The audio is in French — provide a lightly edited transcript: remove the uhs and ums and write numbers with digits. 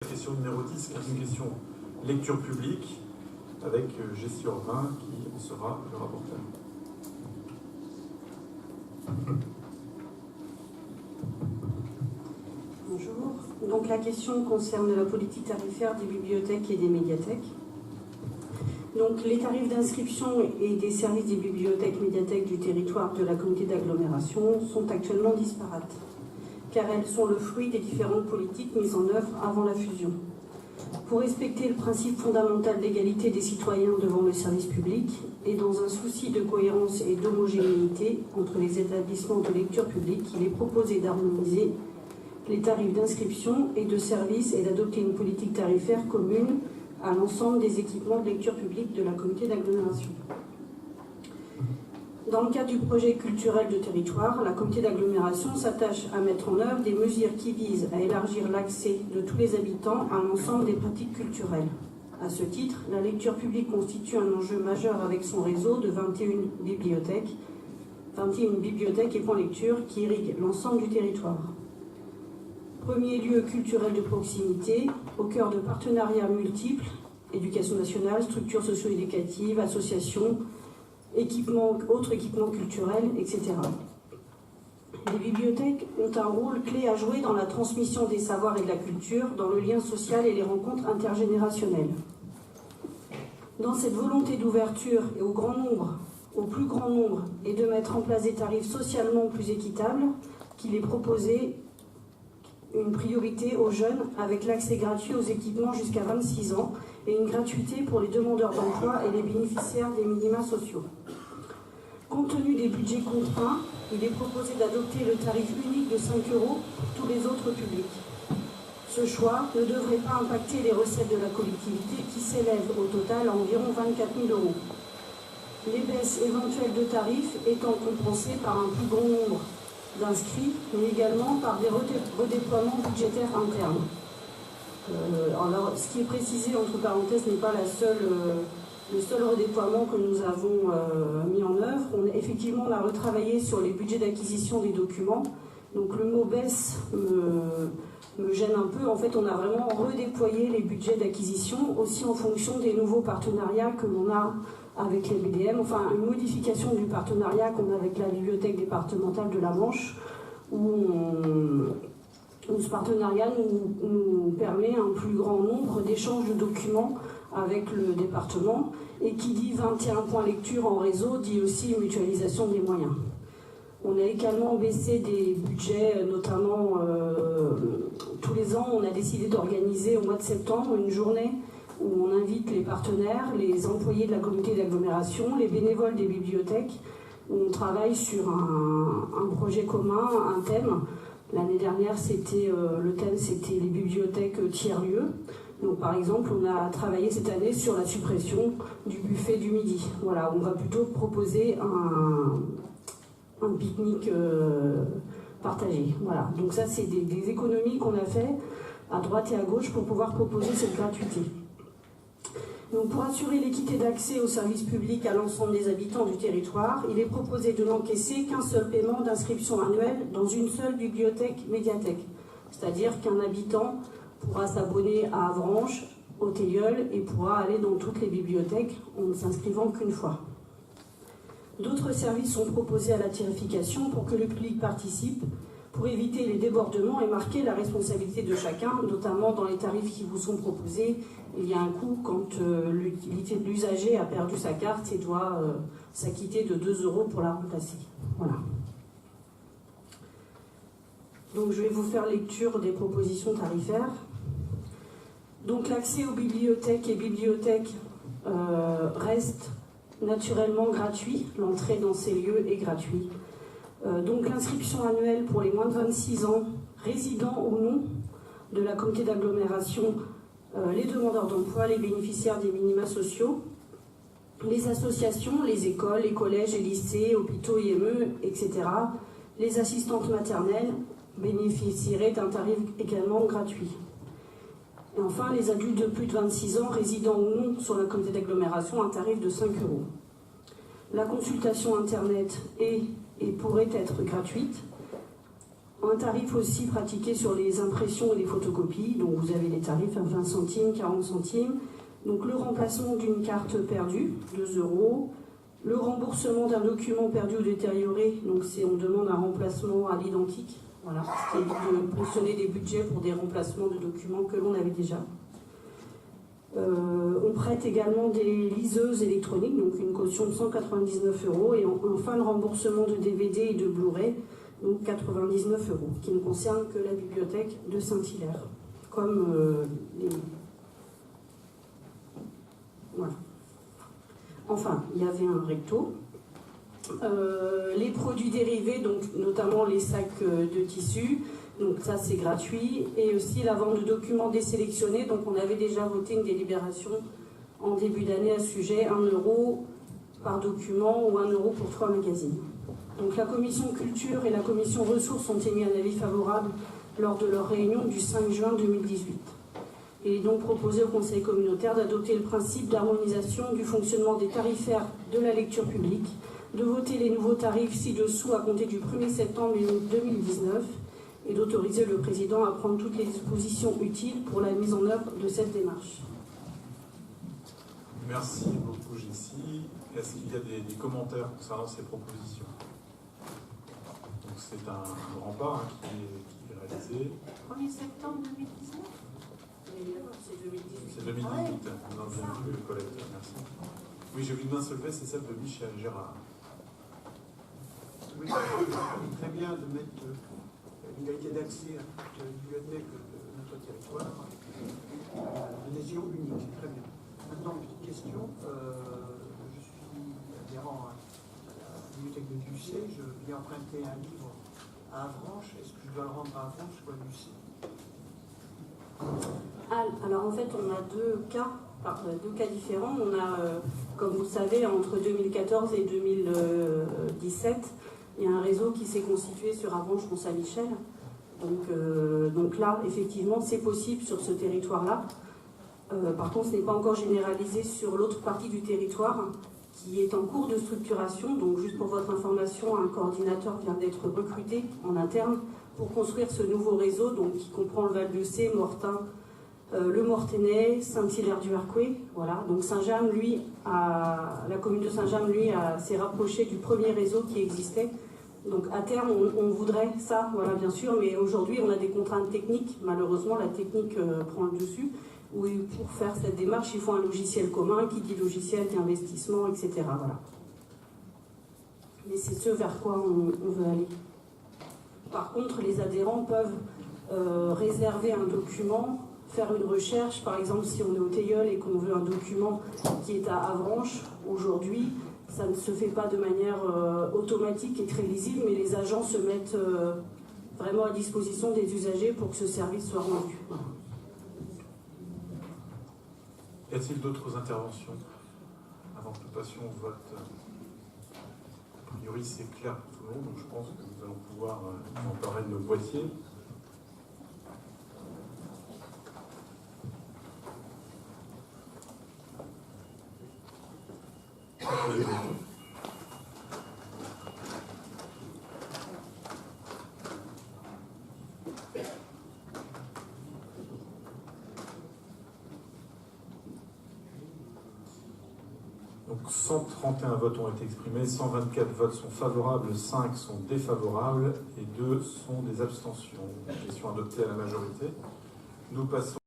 La question numéro 10, qui est une question lecture publique, avec Jessie Orvin qui en sera le rapporteur. Bonjour. Donc la question concerne la politique tarifaire des bibliothèques et des médiathèques. Donc les tarifs d'inscription et des services des bibliothèques médiathèques du territoire de la communauté d'agglomération sont actuellement disparates, car elles sont le fruit des différentes politiques mises en œuvre avant la fusion. Pour respecter le principe fondamental d'égalité des citoyens devant le service public et dans un souci de cohérence et d'homogénéité entre les établissements de lecture publique, il est proposé d'harmoniser les tarifs d'inscription et de service et d'adopter une politique tarifaire commune à l'ensemble des équipements de lecture publique de la communauté d'agglomération. Dans le cadre du projet culturel de territoire, la communauté d'agglomération s'attache à mettre en œuvre des mesures qui visent à élargir l'accès de tous les habitants à l'ensemble des pratiques culturelles. À ce titre, la lecture publique constitue un enjeu majeur avec son réseau de 21 bibliothèques et points lecture qui irriguent l'ensemble du territoire. Premier lieu culturel de proximité, au cœur de partenariats multiples, éducation nationale, structures socio-éducatives, associations, autres équipements culturels, etc. Les bibliothèques ont un rôle clé à jouer dans la transmission des savoirs et de la culture, dans le lien social et les rencontres intergénérationnelles. Dans cette volonté d'ouverture et au plus grand nombre, et de mettre en place des tarifs socialement plus équitables, qu'il est proposé une priorité aux jeunes avec l'accès gratuit aux équipements jusqu'à 26 ans et une gratuité pour les demandeurs d'emploi et les bénéficiaires des minima sociaux. Compte tenu des budgets contraints, il est proposé d'adopter le tarif unique de 5 € pour tous les autres publics. Ce choix ne devrait pas impacter les recettes de la collectivité qui s'élèvent au total à environ 24 000 €. Les baisses éventuelles de tarifs étant compensées par un plus grand nombre d'inscrits, mais également par des redéploiements budgétaires internes. Alors, ce qui est précisé entre parenthèses n'est pas le seul redéploiement que nous avons mis en œuvre. Effectivement, on a retravaillé sur les budgets d'acquisition des documents. Donc le mot baisse me gêne un peu. En fait, on a vraiment redéployé les budgets d'acquisition aussi en fonction des nouveaux partenariats que l'on a avec les BDM, enfin une modification du partenariat qu'on a avec la bibliothèque départementale de la Manche, où ce partenariat nous permet un plus grand nombre d'échanges de documents avec le département, et qui dit 21 points lecture en réseau dit aussi mutualisation des moyens. On a également baissé des budgets, notamment tous les ans, on a décidé d'organiser au mois de septembre une journée où on invite les partenaires, les employés de la communauté d'agglomération, les bénévoles des bibliothèques, où on travaille sur un projet commun, un thème. L'année dernière, le thème c'était les bibliothèques tiers-lieux. Donc par exemple, on a travaillé cette année sur la suppression du buffet du midi. Voilà, on va plutôt proposer un pique-nique partagé. Voilà, donc ça c'est des économies qu'on a fait à droite et à gauche pour pouvoir proposer cette gratuité. Donc pour assurer l'équité d'accès aux services publics à l'ensemble des habitants du territoire, il est proposé de n'encaisser qu'un seul paiement d'inscription annuelle dans une seule bibliothèque-médiathèque. C'est-à-dire qu'un habitant pourra s'abonner à Avranches, au Tilleul, et pourra aller dans toutes les bibliothèques en ne s'inscrivant qu'une fois. D'autres services sont proposés à la tarification pour que le public participe, pour éviter les débordements et marquer la responsabilité de chacun, notamment dans les tarifs qui vous sont proposés. Il y a un coût quand l'usager a perdu sa carte et doit s'acquitter de 2 € pour la remplacer. Voilà. Donc je vais vous faire lecture des propositions tarifaires. Donc l'accès aux bibliothèques et bibliothèques reste naturellement gratuit. L'entrée dans ces lieux est gratuite. Donc l'inscription annuelle pour les moins de 26 ans, résidents ou non de la communauté d'agglomération, les demandeurs d'emploi, les bénéficiaires des minima sociaux, les associations, les écoles, les collèges et lycées, hôpitaux, IME, etc., les assistantes maternelles bénéficieraient d'un tarif également gratuit. Et enfin, les adultes de plus de 26 ans, résidents ou non sur la communauté d'agglomération, un tarif de 5 €. La consultation Internet est et pourrait être gratuite. Un tarif aussi pratiqué sur les impressions et les photocopies. Donc vous avez les tarifs à 20 centimes, 40 centimes. Donc le remplacement d'une carte perdue, 2 €. Le remboursement d'un document perdu ou détérioré, donc on demande un remplacement à l'identique, voilà, ce qui évite de ponctionner des budgets pour des remplacements de documents que l'on avait déjà. On prête également des liseuses électroniques, donc une caution de 199 €, et enfin le remboursement de DVD et de Blu-ray, donc 99 €, qui ne concerne que la bibliothèque de Saint-Hilaire, comme les... Voilà. Enfin, il y avait un recto. Les produits dérivés, donc notamment les sacs de tissu, donc ça c'est gratuit, et aussi la vente de documents désélectionnés. Donc on avait déjà voté une délibération en début d'année à ce sujet, 1 € par document ou 1 € pour 3 magazines. Donc la commission culture et la commission ressources ont émis un avis favorable lors de leur réunion du 5 juin 2018. Il est donc proposé au Conseil communautaire d'adopter le principe d'harmonisation du fonctionnement des tarifaires de la lecture publique, de voter les nouveaux tarifs ci-dessous à compter du 1er septembre 2019 et d'autoriser le président à prendre toutes les dispositions utiles pour la mise en œuvre de cette démarche. Merci beaucoup, Jessie. Est-ce qu'il y a des commentaires concernant ces propositions? Donc c'est un grand pas qui est réalisé. 1er septembre 2019 ? C'est 2018. C'est 2018. Non, bien vu, Colette, merci. Oui, j'ai vu une main se lever, c'est celle de Michel Gérard. Oui, c'est très bien de mettre l'égalité d'accès à toute bibliothèque de notre territoire. Adhésion unique, c'est très bien. Maintenant, petite question. Je suis adhérent à la bibliothèque de Lucé. Je viens emprunter un livre à Avranches. Est-ce que je dois le rendre à Avranches ou à Lucé? Alors en fait, on a deux cas différents. On a, comme vous le savez, entre 2014 et 2017, il y a un réseau qui s'est constitué sur Avranches-Mont-Saint-Michel. Donc là, effectivement, c'est possible sur ce territoire-là. Par contre, ce n'est pas encore généralisé sur l'autre partie du territoire qui est en cours de structuration. Donc juste pour votre information, un coordinateur vient d'être recruté en interne pour construire ce nouveau réseau, donc qui comprend le Val-de-Cé, Mortain, le Mortainais, Saint-Hilaire-du-Harcouët. Voilà. Donc Saint-James, la commune de Saint-James, s'est rapprochée du premier réseau qui existait. Donc à terme, on voudrait ça, voilà, bien sûr, mais aujourd'hui, on a des contraintes techniques. Malheureusement, la technique prend le dessus. Où pour faire cette démarche, il faut un logiciel commun, qui dit logiciel, dit investissement, etc. Voilà. Mais c'est ce vers quoi on veut aller. Par contre, les adhérents peuvent réserver un document, faire une recherche. Par exemple, si on est au Teilleul et qu'on veut un document qui est à Avranches, aujourd'hui, ça ne se fait pas de manière automatique et très lisible, mais les agents se mettent vraiment à disposition des usagers pour que ce service soit rendu. Voilà. Y a-t-il d'autres interventions avant que nous passions au vote? A priori, c'est clair pour tout le monde, donc je pense que nous allons pouvoir nous emparer de nos boîtiers. Donc 131 votes ont été exprimés, 124 votes sont favorables, 5 sont défavorables et 2 sont des abstentions. Question adoptée à la majorité. Nous passons